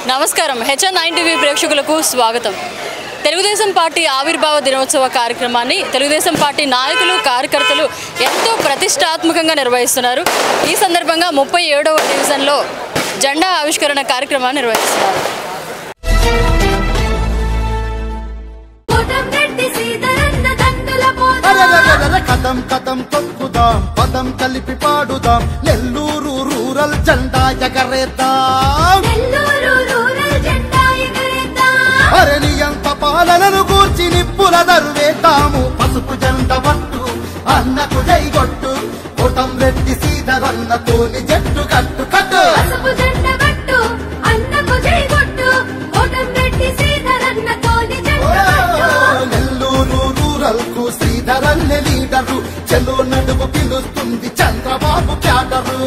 నమస్కారం హెచ్ఎన్9 టీవీ ప్రేక్షకులకు స్వాగతం. తెలుగుదేశం పార్టీ ఆవిర్భావ దినోత్సవ కార్యక్రమాన్ని తెలుగుదేశం పార్టీ నాయకులు కార్యకర్తలు ఎంతో ప్రతిష్టాత్మకంగా నిర్వహిస్తున్నారు. ఈ సందర్భంగా 37వ డివిజన్లో జెండా ఆవిష్కరణ కార్యక్రమాన్ని నిర్వహిస్తున్నారు. కదం కదం తొక్కుదాం పదం కలిపి పాడుదాం నెల్లూరు రూరల్ జెండా ఎగరేద్దాం. అరణి ఎంత పాలనను గూర్చి నిప్పుల దరువేద్దాము. పసుపు జెండ పట్టు అన్నకు జైగొట్టు కోటం రెడ్డి శ్రీధరన్నతోని జట్టు కట్టు కట్టు. నెల్లూరు రూరల్ కు శ్రీధరన్నే లీడరు చెలో నడుము పిలుస్తుంది చంద్రబాబు క్యాడరు.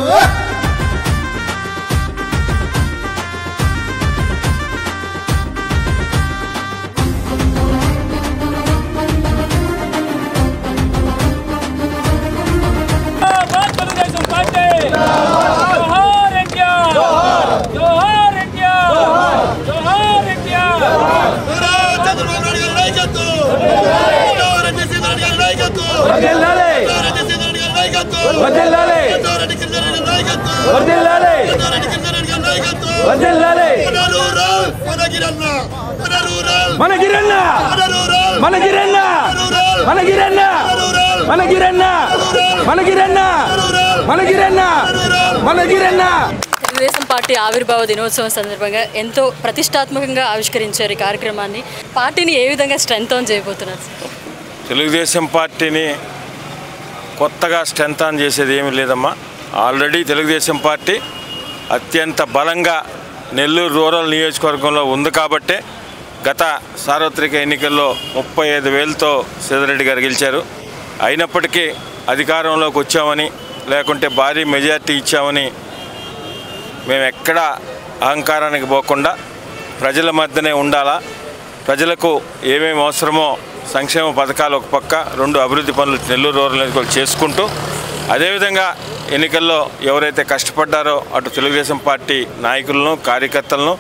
తెలుగుదేశం పార్టీ ఆవిర్భావ దినోత్సవం సందర్భంగా ఎంతో ప్రతిష్టాత్మకంగా ఆవిష్కరించారు ఈ కార్యక్రమాన్ని. పార్టీని ఏ విధంగా స్ట్రెంగ్త్ ఆన్ చేయబోతున్నారు? తెలుగుదేశం పార్టీని కొత్తగా స్ట్రెంగ్త్ ఆన్ చేసేది ఏమీ లేదమ్మా. ఆల్రెడీ తెలుగుదేశం పార్టీ అత్యంత బలంగా నెల్లూరు రూరల్ నియోజకవర్గంలో ఉంది కాబట్టే గత సార్వత్రిక ఎన్నికల్లో 35,000తో శ్రీధర్రెడ్డి గారు గెలిచారు. అయినప్పటికీ అధికారంలోకి వచ్చామని లేకుంటే భారీ మెజార్టీ ఇచ్చామని మేము ఎక్కడా అహంకారానికి పోకుండా ప్రజల మధ్యనే ఉండాలా, ప్రజలకు ఏమేమి అవసరమో సంక్షేమ పథకాలు ఒక పక్క, 2 అభివృద్ధి పనులు నెల్లూరు రూరల్ నియోజకవర్గం చేసుకుంటూ అదేవిధంగా ఎన్నికల్లో ఎవరైతే కష్టపడ్డారో అటు తెలుగుదేశం పార్టీ నాయకులను కార్యకర్తలను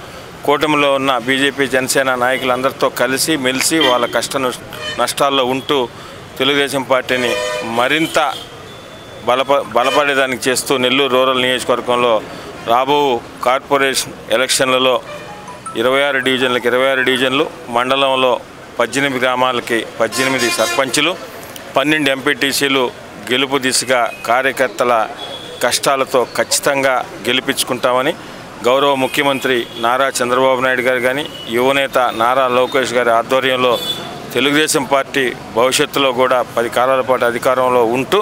కూటమిలో ఉన్న బీజేపీ జనసేన నాయకులందరితో కలిసి మెలిసి వాళ్ళ కష్ట నష్టాల్లో ఉంటూ తెలుగుదేశం పార్టీని మరింత బలపడేదానికి చేస్తూ నెల్లూరు రూరల్ నియోజకవర్గంలో రాబో కార్పొరేషన్ ఎలక్షన్లలో 26 డివిజన్లకు 26 డివిజన్లు, మండలంలో 18 గ్రామాలకి 18 సర్పంచులు, 12 ఎంపీటీసీలు గెలుపు దిశగా కార్యకర్తల కష్టాలతో ఖచ్చితంగా గెలిపించుకుంటామని గౌరవ ముఖ్యమంత్రి నారా చంద్రబాబు నాయుడు గారు కానీ యువనేత నారా లోకేష్ గారి ఆధ్వర్యంలో తెలుగుదేశం పార్టీ భవిష్యత్తులో కూడా 10 కాలాల పాటు అధికారంలో ఉంటూ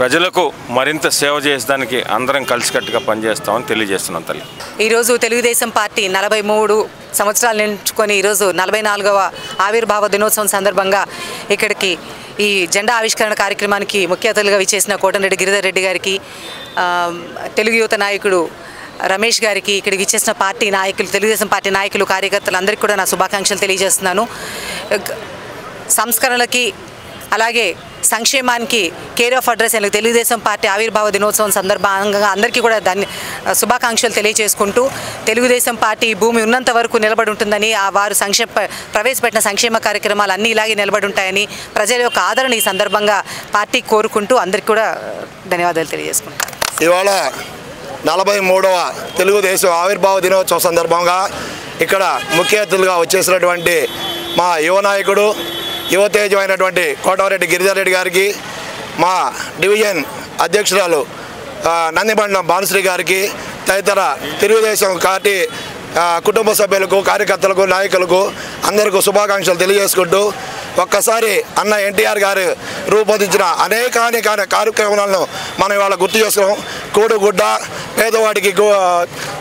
ప్రజలకు మరింత సేవ చేసేదానికి అందరం కలిసికట్టుగా పనిచేస్తామని తెలియజేస్తున్నాం. తల్లి, ఈరోజు తెలుగుదేశం పార్టీ 43 సంవత్సరాలు నిలుచుకొని ఈరోజు 44వ ఆవిర్భావ దినోత్సవం సందర్భంగా ఇక్కడికి ఈ జెండా ఆవిష్కరణ కార్యక్రమానికి ముఖ్య అతిథులుగా విచ్చేసిన కోటంరెడ్డి గిరిధర్ రెడ్డి గారికి, తెలుగు యువత నాయకుడు రమేష్ గారికి, ఇక్కడికి ఇచ్చేసిన పార్టీ నాయకులు, తెలుగుదేశం పార్టీ నాయకులు కార్యకర్తలు అందరికీ కూడా నా శుభాకాంక్షలు తెలియజేస్తున్నాను. సంస్కరణలకి అలాగే సంక్షేమానికి కేర్ ఆఫ్ అడ్రస్ అని తెలుగుదేశం పార్టీ ఆవిర్భావ దినోత్సవం సందర్భంగా అందరికీ కూడా దాన్ని శుభాకాంక్షలు తెలియజేసుకుంటూ తెలుగుదేశం పార్టీ భూమి ఉన్నంత వరకు నిలబడి ఉంటుందని, వారు ప్రవేశపెట్టిన సంక్షేమ కార్యక్రమాలు అన్నీ ఇలాగే నిలబడి ఉంటాయని ప్రజల యొక్క ఆదరణ ఈ సందర్భంగా పార్టీ కోరుకుంటూ అందరికీ కూడా ధన్యవాదాలు తెలియజేసుకుంటాను. ఇవాళ 43వ తెలుగుదేశం ఆవిర్భావ దినోత్సవం సందర్భంగా ఇక్కడ ముఖ్య అతిథులుగా వచ్చేసినటువంటి మా యువ నాయకుడు యువతేజమైనటువంటి కోటమిరెడ్డి గిరిధర్ రెడ్డి గారికి, మా డివిజన్ అధ్యక్షురాలు నందిబండం భానుశ్రీ గారికి, తదితర తెలుగుదేశం పార్టీ కుటుంబ సభ్యులకు కార్యకర్తలకు నాయకులకు అందరికీ శుభాకాంక్షలు తెలియజేసుకుంటూ ఒక్కసారి అన్న ఎన్టీఆర్ గారు రూపొందించిన అనేక కార్యక్రమాలను మనం ఇవాళ గుర్తు చేసుకున్నాం. కూడుగుడ్డ, పేదవాడికి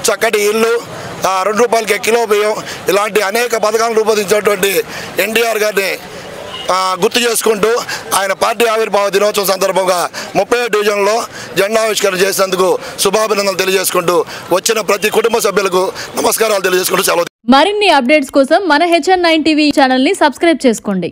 చక్కటి ఇల్లు, 2 రూపాయలకి కిలో బియ్యం, ఇలాంటి అనేక పథకాలను రూపొందించినటువంటి ఎన్టీఆర్ గారిని గుర్తు చేసుకుంటూ ఆయన పార్టీ ఆవిర్భావ దినోత్సవం సందర్భంగా 37 డివిజన్లో జెండా ఆవిష్కరణ చేసినందుకు శుభాభినందనలు తెలియజేసుకుంటూ వచ్చిన ప్రతి కుటుంబ సభ్యులకు నమస్కారాలు తెలియజేసుకుంటూ సెలవు. మరిన్ని అప్డేట్స్ కోసం మన హెచ్ఎన్9 టీవీ ఛానల్ ని సబ్స్క్రైబ్ చేసుకోండి.